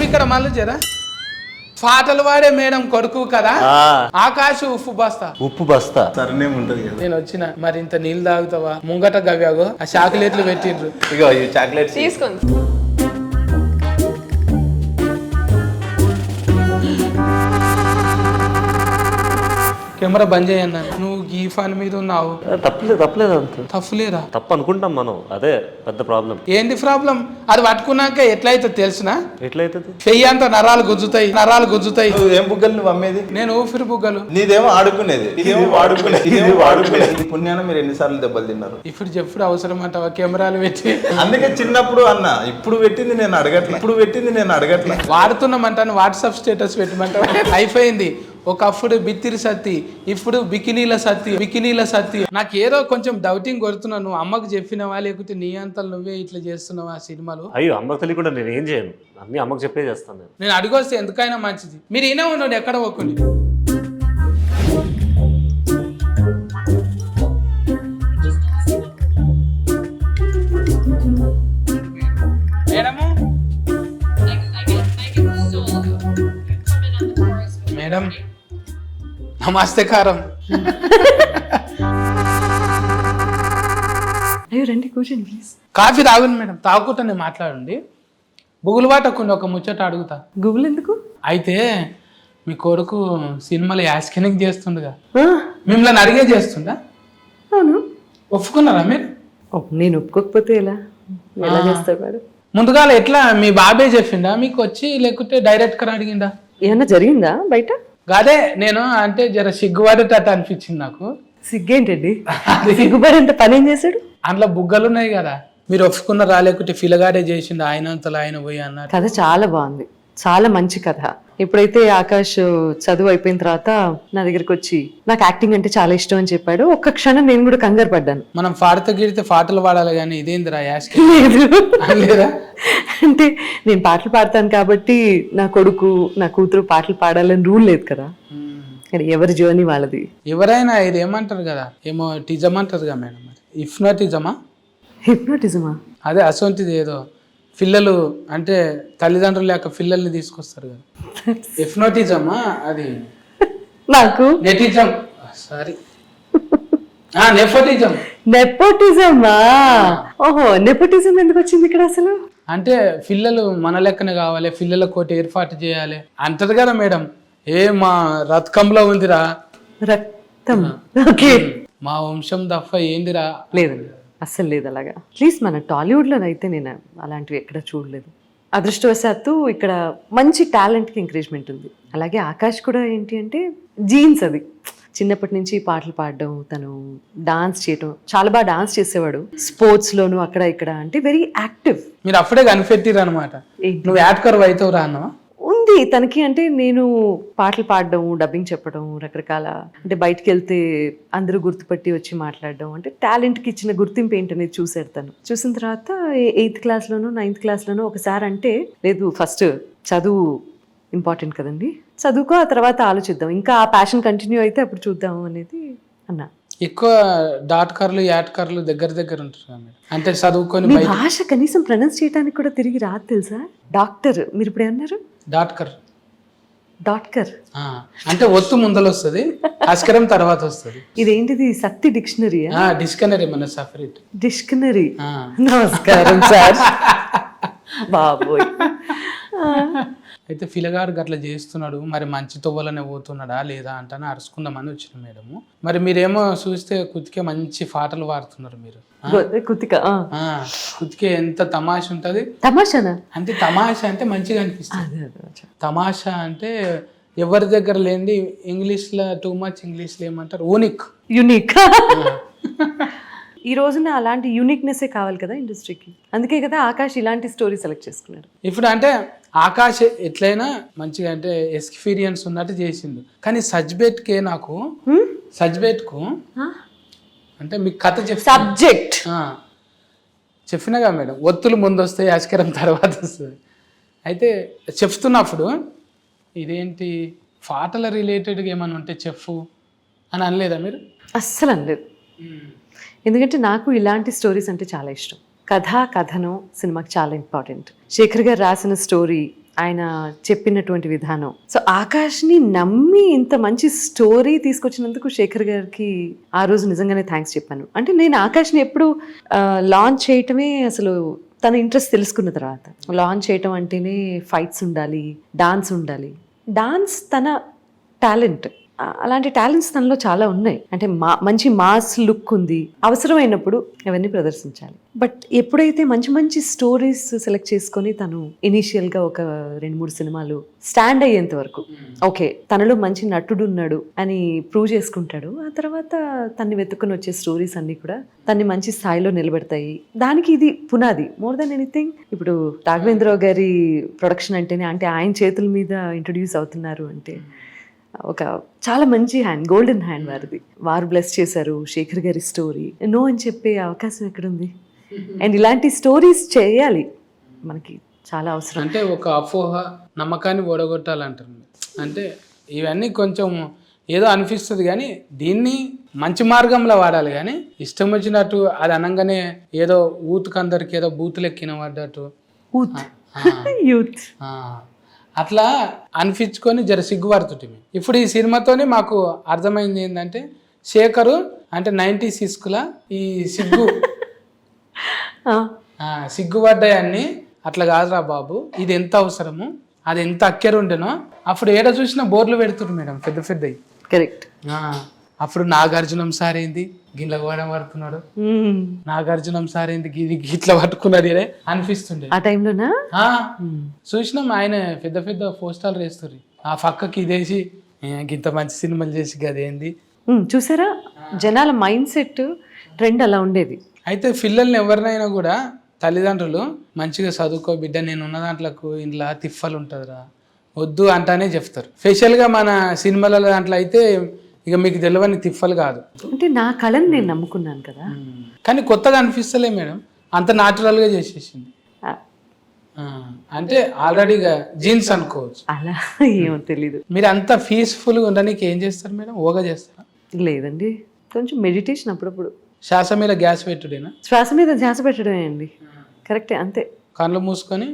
ఇక్కడ మళ్ళీ జరా పాటలు పాడే మేడం కొడుకు కదా ఆకాశ్ ఉప్పు బస్తా. ఉప్పు బస్తా సరేనేం ఉంటది కదా. నేను వచ్చిన మరి ఇంత నీళ్ళు తాగుతావా ముంగట గవ్యాగో ఆ చాక్లెట్లు పెట్టిండ్రు. ఇగో ఈ చాక్లెట్స్ తీసుకోండి. కెమెరా బంద్ చేయన్నా. నువ్వు ఈ ఫోన్ మీద ఉన్నావు. తప్పలేదు అంత తప్పులేరా? తప్పు అనుకుంటాం మనం, అదే పెద్ద ప్రాబ్లం. ఏంది ప్రాబ్లం? అది పట్టుకున్నాక ఎట్లయితే తెలుసునా? ఎట్లయితుంది? చెయ్యి అంతా నరాలు గుంజుతాయి. నువ్వు ఏం బుగ్గలు నువ్వు అమ్మేది? నేను ఊపిరి బుగ్గలు. నీదేమో ఆడుకునేది, ఇదేమో వాడుకునేది. ఈ పుణ్యాన మీరు ఎన్నిసార్లు దెబ్బలు తిన్నారు? ఇప్పుడు చెప్పుడు అవసరం అంటావా కెమెరాలు పెట్టి? అందుకే చిన్నప్పుడు అన్న, ఇప్పుడు పెట్టింది నేను అడగట్లే. వాడుతున్నామంటాను వాట్సాప్ స్టేటస్ పెట్టమంటావా? అయిపోయింది. ఒకప్పుడు బిత్తిరి సత్తి, ఇప్పుడు బికినీల సత్తి. నాకు ఏదో కొంచెం డౌటింగ్ కొడుతున్నావు. నువ్వు అమ్మకు చెప్పినవా లేకపోతే నీ అంతలు నువ్వే ఇట్లా చేస్తున్నావా సినిమాలు? అయ్యో, అమ్మకు తెలియకుండా నేను ఏం చేయను, అన్ని అమ్మకు చెప్పే చేస్తాను. నేను అడిగొస్తే ఎందుకైనా మంచిది. మీరు ఈయన ఉన్నాడు ఎక్కడ ఒక్కని. మేడం నమస్తే కారం. అయ్యో రండి కూర్చోండి ప్లీజ్. కాఫీ తాగుంది మేడం. తాగుకుంటా నేను మాట్లాడండి. బుగులు బాటకుండా ఒక ముచ్చట అడుగుతా. గూగుల్ ఎందుకు? అయితే మీ కొడుకు సినిమాలో యాస్కెనింగ్ చేస్తుండగా మిమ్మల్ని అడిగే చేస్తుందా? అవును. ఒప్పుకున్నారా మీరు? నేను ఒప్పుకోకపోతే ఎలా చేస్తాడు వాడు? ముందుగా ఎట్లా మీ బాబే చెప్పిండా మీకు వచ్చి, లేకుంటే డైరెక్ట్ గా అడిగిందా? ఏమన్నా జరిగిందా బయట? అదే నేను అంటే జర సిగ్గుపడేటట్టు అనిపించింది నాకు. సిగ్గేంటండి? సిగ్గుపడేంత పని ఏం చేశాడు? అందులో బుగ్గలు ఉన్నాయి కదా, మీరు ఒప్పుకున్నారా లేకుంటే ఫిలగాడే చేసిండు ఆయన అంతలో ఆయన పోయి అన్నారు? కథ చాలా బాగుంది, చాలా మంచి కథ. ఎప్పుడైతే ఆకాష్ చదువు అయిపోయిన తర్వాత నా దగ్గరికి వచ్చి నాకు యాక్టింగ్ అంటే చాలా ఇష్టం అని చెప్పాడు, ఒక్క క్షణం నేను కూడా కంగారు పడ్డాను. మనం పాడితే గిడితే పాటలు పాడాలి కానీ ఇదేందిరా యాస్కి? లేదు, అంటే నేను పాటలు పాడతాను కాబట్టి నా కొడుకు నా కూతురు పాటలు పాడాలని రూల్ లేదు కదా. ఎవరి జర్నీ వాళ్ళది. ఎవరైనా ఇది ఏమంటారు కదా, ఏమో టిజం అంటారు కదా మేడం, హిప్నోటిజమా? హిప్నోటిజమా? అదే అసొంటిది ఏదో పిల్లలు అంటే తల్లిదండ్రులు లేక పిల్లల్ని తీసుకొస్తారు కదా, హిప్నోటిజమా? అది నాకు నెటిజం, సారీ నెపోటిజం. నెపోటిజమా? ఓహో, నెపోటిజం ఎందుకు వచ్చింది ఇక్కడ అసలు? అంటే పిల్లలు మన లెక్కనే కావాలి, పిల్లల కోటి ఏర్పాటు చేయాలి అంటది కదా మేడం. ఏ మా రథకంలో ఉందిరా రక్తం. ఓకే, మా వంశం తప్ప ఏందిరా? లేదండి, అస్సలు లేదు అలాగా. అట్లీస్ట్ మన టాలీవుడ్లో అయితే నేను అలాంటివి ఎక్కడ చూడలేదు. అదృష్టవశాత్తు ఇక్కడ మంచి టాలెంట్కి ఎంకరేజ్మెంట్ ఉంది. అలాగే ఆకాష్ కూడా ఏంటి అంటే జీన్స్, అది చిన్నప్పటి నుంచి పాటలు పాడడం, తను డాన్స్ చేయడం, చాలా బాగా డాన్స్ చేసేవాడు. స్పోర్ట్స్లోను అక్కడ ఇక్కడ, అంటే వెరీ యాక్టివ్. మీరు అప్పుడే కనిపెట్టిరు అనమాట. నువ్వు యాడ్కర్ అవుతావురా అన్నవా? ఉంది తనకి. అంటే నేను పాటలు పాడడం, డబ్బింగ్ చెప్పడం, రకరకాల అంటే బయటకు వెళ్తే అందరూ గుర్తుపట్టి వచ్చి మాట్లాడడం, అంటే టాలెంట్కి ఇచ్చిన గుర్తింపు ఏంటనేది చూసాడు తను. చూసిన తర్వాత 8th క్లాస్లోనూ 9th క్లాస్లోనూ ఒకసారి అంటే, లేదు ఫస్ట్ చదువు ఇంపార్టెంట్ కదండి, చదువుకో, ఆ తర్వాత ఆలోచిద్దాం, ఇంకా ఆ ప్యాషన్ కంటిన్యూ అయితే అప్పుడు చూద్దాం అనేది అన్నా. ఎక్కువ డాట్కర్లు యాడ్కర్లు దగ్గర ఉంటారు కదా మేడం. అంటే చదువుకొని మీ భాష కనీసం ప్రొనౌన్స్ చేయడానికి కూడా తిరిగి రాదు తెలుసా? డాక్టర్, మీరు ఇప్పుడు ఏమన్నారు? డాట్కర్. డాట్కర్ అంటే ఒత్తు ముందలు వస్తుంది, అస్కరం తర్వాత వస్తుంది. ఇదేంటిది? శక్తి డిక్షనరీ? డిక్షనరీ మన సపరేట్ డిక్షనరీ. నమస్కారం సార్. బాబోయ్. అయితే పిల్లగాడు గట్లా చేస్తున్నాడు, మరి మంచి తొవ్వలనే పోతున్నాడా లేదా అంటానే అరుచుకుందామని వచ్చిన మేడము. మరి మీరేమో చూస్తే కుతికే మంచి పాటలు పాడుతున్నారు మీరు. కుతికే ఎంత తమాష ఉంటది. తమాషానా? అంటే తమాషా అంటే మంచిగా అనిపిస్తుంది. తమాషా అంటే ఎవరి దగ్గర లేనిది. ఇంగ్లీష్లో టూ మచ్, ఇంగ్లీష్లో ఏమంటారు? యూనిక్. ఈ రోజున అలాంటి యూనిక్నెస్ కావాలి కదా ఇండస్ట్రీకి. అందుకే కదా ఆకాష్ ఇలాంటి స్టోరీ సెలెక్ట్ చేసుకున్నాడు. ఇప్పుడు అంటే ఆకాష్ ఎట్లయినా మంచిగా అంటే ఎక్స్పీరియన్స్ ఉన్నట్టు చేసిండు. కానీ సజ్బెట్కే నాకు సజ్బెట్కు అంటే మీకు కథ సబ్జెక్ట్ చెప్పినగా మేడం, ఒత్తులు ముందు వస్తాయి, ఆస్కరం తర్వాత వస్తుంది. అయితే చెప్తున్నప్పుడు ఇదేంటి పాటల రిలేటెడ్గా ఏమైనా ఉంటే చెప్పు అని అనలేదా మీరు? అస్సలు అనలేదు. ఎందుకంటే నాకు ఇలాంటి స్టోరీస్ అంటే చాలా ఇష్టం. కథ, కథనం సినిమాకి చాలా ఇంపార్టెంట్. శేఖర్ గారు రాసిన స్టోరీ ఆయన చెప్పినటువంటి విధానం. సో ఆకాష్ని నమ్మి ఇంత మంచి స్టోరీ తీసుకొచ్చినందుకు శేఖర్ గారికి ఆ రోజు నిజంగానే థ్యాంక్స్ చెప్పాను. అంటే నేను ఆకాష్ని ఎప్పుడు లాంచ్ చేయటమే అసలు తన ఇంట్రెస్ట్ తెలుసుకున్న తర్వాత. లాంచ్ చేయటం అంటేనే ఫైట్స్ ఉండాలి, డాన్స్ ఉండాలి. డాన్స్ తన టాలెంట్, అలాంటి టాలెంట్స్ తనలో చాలా ఉన్నాయి. అంటే మంచి మాస్ లుక్ ఉంది, అవసరమైనప్పుడు అవన్నీ ప్రదర్శించాలి. బట్ ఎప్పుడైతే మంచి మంచి స్టోరీస్ సెలెక్ట్ చేసుకొని తను ఇనీషియల్గా ఒక 2-3 సినిమాలు స్టాండ్ అయ్యేంత వరకు ఓకే తనలో మంచి నటుడు ఉన్నాడు అని ప్రూవ్ చేసుకుంటాడు. ఆ తర్వాత తన్ని వెతుక్కుని వచ్చే స్టోరీస్ అన్నీ కూడా తన్ని మంచి స్థాయిలో నిలబెడతాయి. దానికి ఇది పునాది మోర్ దెన్ ఎనీథింగ్. ఇప్పుడు రాఘవేంద్రరావు గారి ప్రొడక్షన్ అంటేనే, అంటే ఆయన చేతుల మీద ఇంట్రొడ్యూస్ అవుతున్నారు అంటే ఒక చాలా మంచి హ్యాండ్, గోల్డెన్ హ్యాండ్ వారిది. వారు బ్లెస్ చేశారు శేఖర్ గారి స్టోరీ. నో అని చెప్పే అవకాశం ఎక్కడుంది? అండ్ ఇలాంటి స్టోరీస్ చేయాలి, మనకి చాలా అవసరం. అంటే ఒక అపోహ నమ్మకాన్ని ఓడగొట్టాలంటారు. అంటే ఇవన్నీ కొంచెం ఏదో అనిపిస్తుంది కానీ దీన్ని మంచి మార్గంలో వాడాలి. కానీ ఇష్టం వచ్చినట్టు అది అనగానే ఏదో ఊతుకందరికి ఏదో బూతులు ఎక్కిన పడ్డట్టు యూత్ అట్లా అనిపించుకొని జర సిగ్గుపడుతుంటే. ఇప్పుడు ఈ సినిమాతోనే మాకు అర్థమైంది ఏంటంటే శేఖరు అంటే 90s ఇస్కులా ఈ సిగ్గుపడ్డాయన్ని అట్లా కాదురా బాబు, ఇది ఎంత అవసరము, అది ఎంత అక్కెరుండేనో అప్పుడు ఏడ చూసినా బోర్లు పెడుతురు మేడం పెద్ద పెద్దవి. కరెక్ట్. అప్పుడు నాగార్జునం సార్ ఏంది గిట్ల కూడా పడుతున్నాడు, నాగార్జునం సార్ ఏంది గిట్ల పట్టుకున్నాడు అనిపిస్తుండే ఆ టైంలోనా. చూసినాం ఆయన పెద్ద పెద్ద పోస్టాలు వేస్తారు ఆ పక్కకి ఇదేసి ఇంత మంచి సినిమాలు చేసి గదేంది. చూసారా జనాల మైండ్ సెట్ ట్రెండ్ అలా ఉండేది. అయితే పిల్లల్ని ఎవరినైనా కూడా తల్లిదండ్రులు మంచిగా చదువుకో బిడ్డ, నేను ఉన్న దాంట్లోకి ఇంట్లో తిప్పలు ఉంటుందిరా వద్దు అంటానే చెప్తారు. స్పెషల్గా మన సినిమాల దాంట్లో అయితే ఇక మీకు తెలియని తిప్పలు కాదు. అంటే నా కళని నేను నమ్ముకున్నాను కదా. కానీ కొత్తగా అనిపిస్తలే మేడం, అంత న్యాచురల్గా చేసేసింది. అంటే ఆల్రెడీగా జీన్స్ అనుకోవచ్చు. అలా ఏమో తెలీదు. మీరు అంత పీస్ఫుల్గా ఉండడానికి ఏం చేస్తారు మేడం? యోగా చేస్తారా? లేదండి, కొంచెం మెడిటేషన్ అప్పుడప్పుడు. శ్వాస మీద గ్యాస్ పెట్టుడేనా? శ్వాస మీద ధ్యాస పెట్టడమే అండి. కరెక్టే, అంతే. కళ్ళు మూసుకొని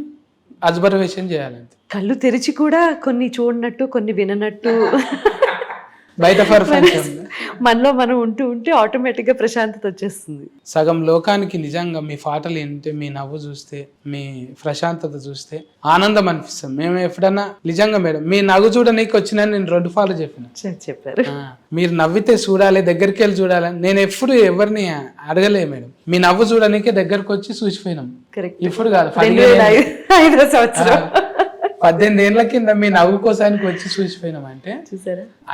అబ్జర్వేషన్ చేయాలంతే. కళ్ళు తెరిచి కూడా కొన్ని చూడనట్టు కొన్ని విననట్టు బయట పర్ఫెక్ట్ మనలో మనం ఉంటే ఆటోమేటిక్గా ప్రశాంతత వచ్చేస్తుంది. సగం లోకానికి నిజంగా మీ పాటలు వింటే, మీ నవ్వు చూస్తే, మీ ప్రశాంతత చూస్తే ఆనందం అనిపిస్తుంది. మేము ఎప్పుడన్నా నిజంగా మేడం మీ నవ్వు చూడడానికి వచ్చినా నేను 2 ఫాలో చెప్పారు. మీరు నవ్వితే చూడాలి, దగ్గరికి వెళ్ళి చూడాలి. నేను ఎప్పుడు ఎవరిని అడగలే మేడం, మీ నవ్వు చూడడానికి దగ్గరకు వచ్చి చూసిపోయినాం. ఇప్పుడు కాదు 18 సంవత్సరం 18 ఏళ్ల కింద మీ నవ్వు కోసానికి వచ్చి చూసిపోయినాం.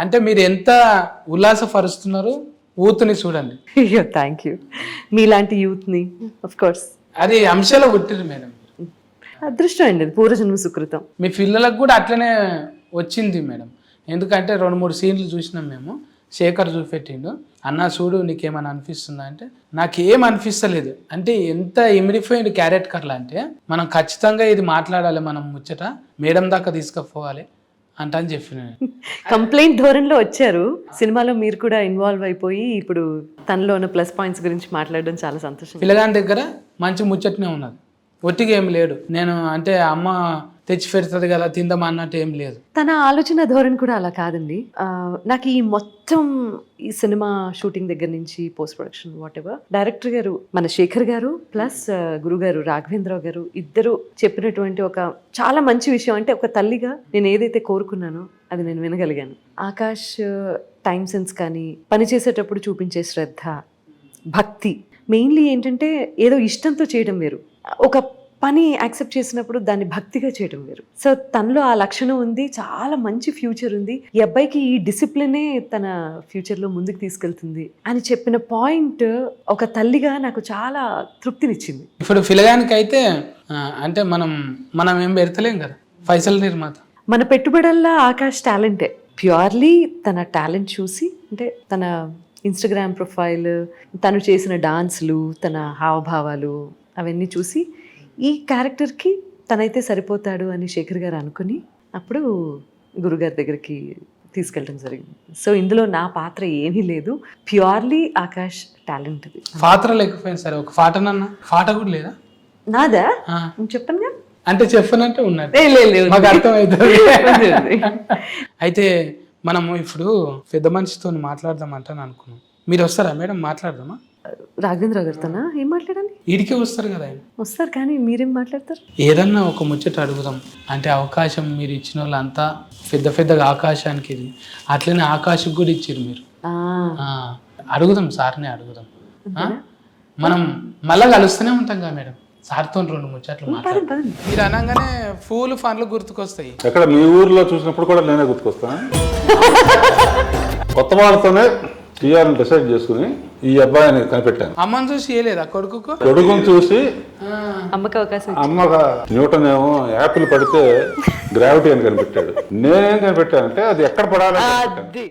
అంటే మీరు ఎంత ఉల్లాసపరుస్తున్నారు యూత్ని చూడండి. అయ్యో థ్యాంక్ యూ. మీలాంటి యూత్ని ఆఫ్ కోర్స్ అది అంశాలు పుట్టిరు మేడం. అదృష్టం అండి, అది పూర్వజన్మ సుకృతం. మీ పిల్లలకు కూడా అట్లనే వచ్చింది మేడం. ఎందుకంటే 2-3 సీన్లు చూసినాం మేము. శేఖర్ చూపెట్టిండు, అన్న చూడు నీకేమైనా అనిపిస్తుందా అంటే నాకేం అనిపిస్తలేదు. అంటే ఎంత ఇమిడిఫైడ్ క్యారెక్టర్లు అంటే మనం ఖచ్చితంగా ఇది మాట్లాడాలి, మనం ముచ్చట మేడం దాకా తీసుకుపోవాలి అంట అని చెప్పిన. కంప్లైంట్ ధోరణిలో వచ్చారు. సినిమాలో మీరు కూడా ఇన్వాల్వ్ అయిపోయి ఇప్పుడు తనలో ఉన్న ప్లస్ పాయింట్స్ గురించి మాట్లాడడం చాలా సంతోషం. పిల్లగాని దగ్గర మంచి ముచ్చటనే ఉన్నది, ఒట్టిగా ఏం లేడు. నేను అంటే అమ్మ తెచ్చి పెడుతుంది కదా తిందాం అన్నట్టు ఏం లేదు. తన ఆలోచన ధోరణి కూడా అలా కాదండి. నాకు ఈ మొత్తం ఈ సినిమా షూటింగ్ దగ్గర నుంచి post production what ever director గారు మన శేఖర్ గారు ప్లస్ గురుగారు రాఘవేంద్రరావు గారు ఇద్దరు చెప్పినటువంటి ఒక చాలా మంచి విషయం. అంటే ఒక తల్లిగా నేను ఏదైతే కోరుకున్నానో అది నేను వినగలిగాను. ఆకాష్ టైం సెన్స్ కానీ పని చేసేటప్పుడు చూపించే శ్రద్ధ, భక్తి, మెయిన్లీ ఏంటంటే ఏదో ఇష్టంతో చేయడం వేరు, ఒక పని యాక్సెప్ట్ చేసినప్పుడు దాన్ని భక్తిగా చేయడం వేరు. సో తనలో ఆ లక్షణం ఉంది, చాలా మంచి ఫ్యూచర్ ఉంది. ఈ అబ్బాయికి ఈ డిసిప్లినే తన ఫ్యూచర్లో ముందుకు తీసుకెళ్తుంది అని చెప్పిన పాయింట్ ఒక తల్లిగా నాకు చాలా తృప్తినిచ్చింది. ఇప్పుడు పిల్లగానికి అయితే అంటే మనం ఏం పెడతలేం కదా, పైసల నిర్మాత. మన పెట్టుబడల్లా ఆకాష్ టాలెంటే. ప్యూర్లీ తన టాలెంట్ చూసి, అంటే తన ఇన్స్టాగ్రామ్ ప్రొఫైల్, తను చేసిన డాన్స్లు, తన హావభావాలు అవన్నీ చూసి ఈ క్యారెక్టర్కి తనైతే సరిపోతాడు అని శేఖర్ గారు అనుకుని అప్పుడు గురుగారి దగ్గరికి తీసుకెళ్ళడం జరిగింది. సో ఇందులో నా పాత్ర ఏమీ లేదు, ప్యూర్లీ ఆకాష్ టాలెంట్. అది పాత్ర లేకపోయింది సరే, ఒక పాటనన్నా పాట కూడా లేదా నాదా చెప్పనుగా. అంటే చెప్పనంటే ఉన్నది లేదు మాకు అర్థమవుతుంది ఉంది, ఉంది. అయితే మనము ఇప్పుడు పెద్ద మనిషితో మాట్లాడదామంటాను అనుకున్నాం. మీరు వస్తారా మేడం? మాట్లాడదామా? రాఘవేంద్ర గారితోనా? ఏం మాట్లాడాలి? ఈడికే వస్తారు కదా ఆయన. వస్తారు కానీ మీరేం మాట్లాడతారు? ఏదన్నా ఒక ముచ్చట అడుగుదాం అంటే అవకాశం మీరు ఇచ్చిన వాళ్ళంతా పెద్ద పెద్దగా ఆకాశానికి ఇది. అట్లనే ఆకాశం కూడా ఇచ్చారు మీరు. ఆ, అడుగుదాం, సార్ని అడుగుదాం. ఆ? మనం మళ్ళా కలుస్తూనే ఉంటాం కదా మేడం, సార్తో 2 ముచ్చట్లు మాట్లాడు. పదండి. మీరు అనగానే పూలు ఫండ్లు గుర్తుకొస్తాయి. ఎక్కడ మీ ఊర్లో చూసినప్పుడు కూడా నేనే గుర్తుకొస్తాను. కొత్త వాళ్ళతోనే తీయాలని డిసైడ్ చేసుకుని ఈ అబ్బాయిని కనిపెట్టాను. అమ్మని చూసి ఇయ్యలేదా కొడుకుకు? కొడుకుని చూసి అమ్మకి అవకాశం అమ్మగా న్యూటన్ ఏమో యాపిల్ పడితే గ్రావిటీ అని కనిపెట్టాడు. నేనేం కనిపెట్టానంటే అది ఎక్కడ పడాలని కనిపెట్టాను. అది